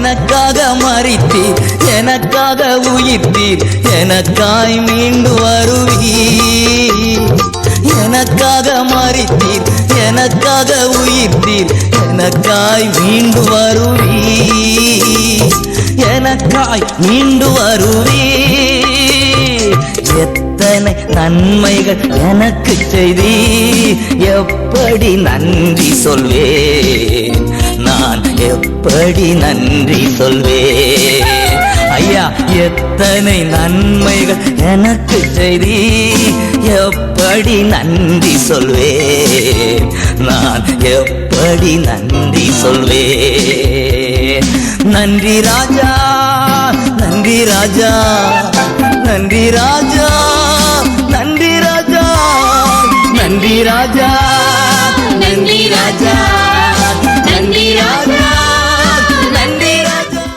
எனக்காக மரித்தீர், எனக்காக உயிர்த்தீர், எனக்காய் மீண்டு வருவீர். எனக்காக மரித்தீர், எனக்காக உயிர்த்தீர், எனக்காய் மீண்டு வருவீர். எனக்காய் மீண்டு வருவீர். எத்தனை நன்மைகள் எனக்கு செய்தி, எப்படி நன்றி சொல்வேன், நான் எப்படி நன்றி சொல்வேன். ஐயா, எத்தனை நன்மைகள் எனக்கு செய்தி, எப்படி நன்றி சொல்வேன், நான் எப்படி நன்றி சொல்வேன். நன்றி ராஜா, நன்றி ராஜா, நன்றி ராஜா, நன்றி ராஜா, நன்றி ராஜா, நன்றி ராஜா, நன்றி ராஜா.